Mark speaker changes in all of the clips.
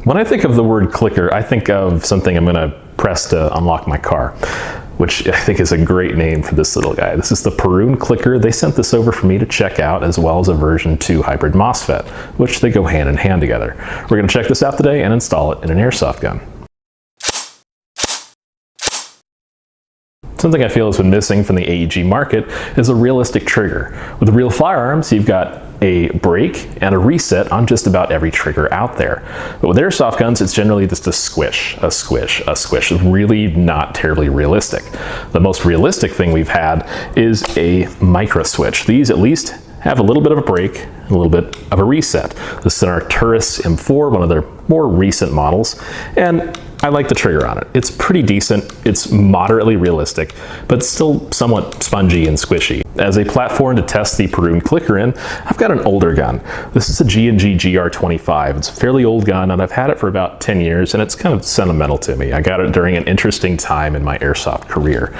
Speaker 1: When I think of the word clicker, I think of something I'm gonna press to unlock my car, which I think is a great name for this little guy. This is the Perun clicker. They sent this over for me to check out, as well as a version 2 hybrid Mosfet, which they go hand in hand together. We're gonna check this out today and install it in an airsoft gun. Something I feel has been missing from the AEG market is a realistic trigger. With real firearms, you've got a break and a reset on just about every trigger out there. But with airsoft guns, it's generally just a squish, a squish, a squish. It's really not terribly realistic. The most realistic thing we've had is a micro switch. These at least have a little bit of a break and a little bit of a reset. This is an Arcturus M4, one of their more recent models, and I like the trigger on it. It's pretty decent, it's moderately realistic, but still somewhat spongy and squishy. As a platform to test the Perun clicker in, I've got an older gun. This is a G&G GR25. It's a fairly old gun, and I've had it for about 10 years, and it's kind of sentimental to me. I got it during an interesting time in my airsoft career.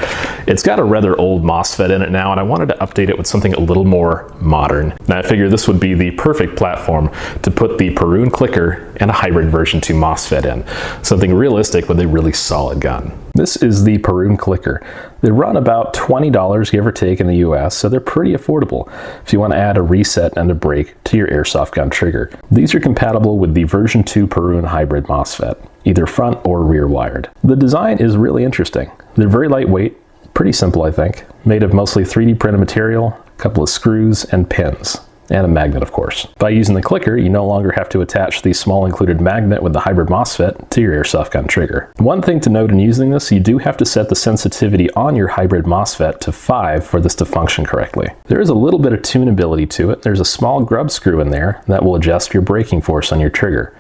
Speaker 1: It's got a rather old MOSFET in it now, and I wanted to update it with something a little more modern. Now I figured this would be the perfect platform to put the Perun clicker and a hybrid version 2 MOSFET in. Something realistic with a really solid gun. This is the Perun clicker. They run about $20 give or take in the US, so they're pretty affordable if you want to add a reset and a break to your airsoft gun trigger. These are compatible with the version 2 Perun hybrid MOSFET, either front or rear wired. The design is really interesting. They're very lightweight, pretty simple I think, made of mostly 3D printed material, a couple of screws and pins. And a magnet, of course. By using the clicker, you no longer have to attach the small included magnet with the hybrid MOSFET to your airsoft gun trigger. One thing to note in using this, you do have to set the sensitivity on your hybrid MOSFET to 5 for this to function correctly. There is a little bit of tunability to it. There's a small grub screw in there that will adjust your braking force on your trigger.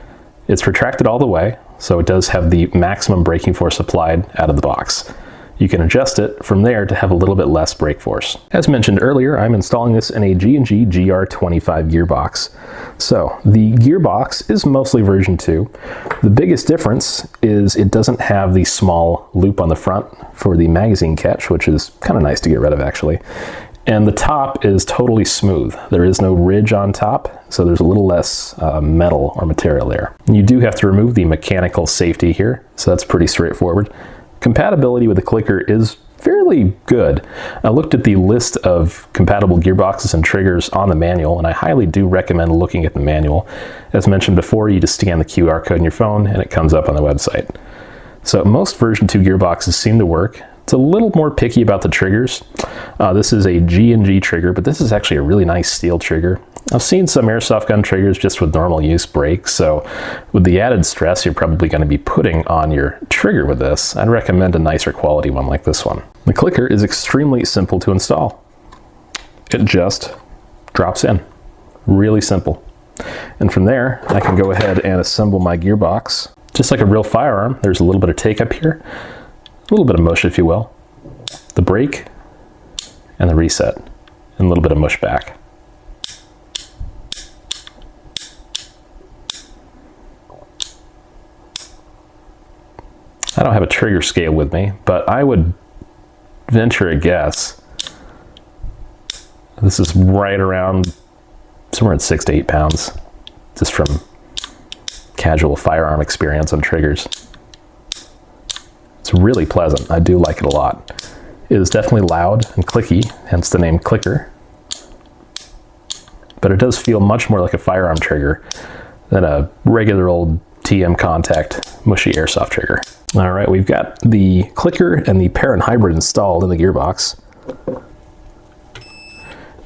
Speaker 1: It's retracted all the way, so it does have the maximum braking force applied out of the box. You can adjust it from there to have a little bit less brake force. As mentioned earlier, I'm installing this in a G&G GR25 gearbox. So the gearbox is mostly version 2. The biggest difference is it doesn't have the small loop on the front for the magazine catch, which is kind of nice to get rid of actually. And the top is totally smooth. There is no ridge on top, so there's a little less metal or material there. You do have to remove the mechanical safety here, so that's pretty straightforward. Compatibility with the clicker is fairly good. I looked at the list of compatible gearboxes and triggers on the manual, and I highly do recommend looking at the manual. As mentioned before, you just scan the QR code in your phone and it comes up on the website. So most version 2 gearboxes seem to work. It's a little more picky about the triggers. This is a G&G trigger, but this is actually a really nice steel trigger. I've seen some airsoft gun triggers just with normal use brakes, so with the added stress you're probably going to be putting on your trigger with this, I'd recommend a nicer quality one like this one. The clicker is extremely simple to install. It just drops in. Really simple. And from there, I can go ahead and assemble my gearbox. Just like a real firearm, there's a little bit of take up here, a little bit of mush if you will, the brake, and the reset, and a little bit of mush back. I don't have a trigger scale with me, but I would venture a guess this is right around somewhere at 6 to 8 pounds, just from casual firearm experience on triggers. It's really pleasant. I do like it a lot. It is definitely loud and clicky, hence the name clicker, but it does feel much more like a firearm trigger than a regular old TM contact mushy airsoft trigger. All right, we've got the clicker and the Perun hybrid installed in the gearbox. And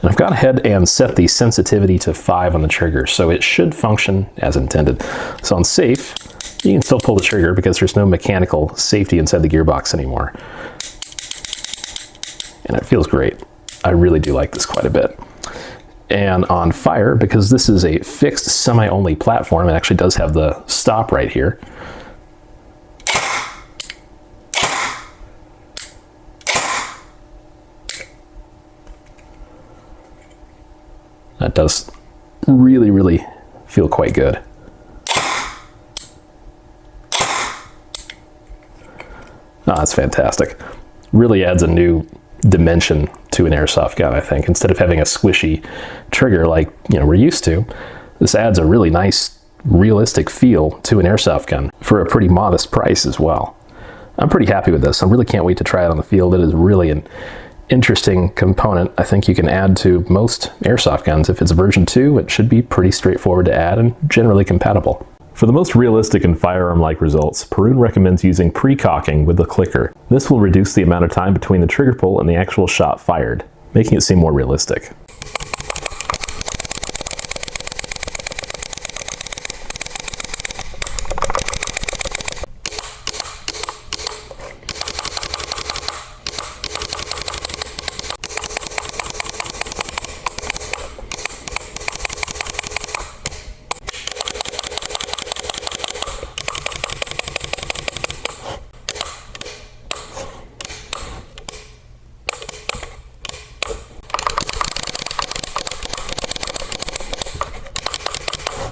Speaker 1: I've gone ahead and set the sensitivity to 5 on the trigger, so it should function as intended. So on safe, you can still pull the trigger because there's no mechanical safety inside the gearbox anymore. And it feels great. I really do like this quite a bit. And on fire, because this is a fixed semi-only platform, it actually does have the stop right here. That does really, really feel quite good. Oh, that's fantastic. Really adds a new dimension to an airsoft gun, I think. Instead of having a squishy trigger like we're used to, this adds a really nice realistic feel to an airsoft gun for a pretty modest price as well. I'm pretty happy with this. I really can't wait to try it on the field. It is really an interesting component I think you can add to most airsoft guns. If it's version 2, it should be pretty straightforward to add and generally compatible. For the most realistic and firearm-like results, Perun recommends using precocking with the clicker. This will reduce the amount of time between the trigger pull and the actual shot fired, making it seem more realistic.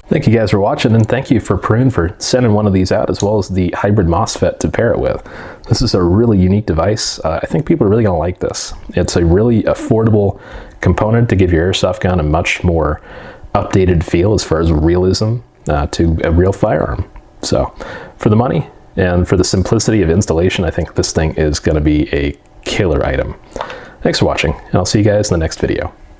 Speaker 1: Thank you guys for watching, and thank you for Perun for sending one of these out, as well as the hybrid MOSFET to pair it with. This is a really unique device. I think people are really going to like this. It's a really affordable component to give your airsoft gun a much more updated feel as far as realism to a real firearm. So for the money and for the simplicity of installation, I think this thing is going to be a killer item. Thanks for watching, and I'll see you guys in the next video.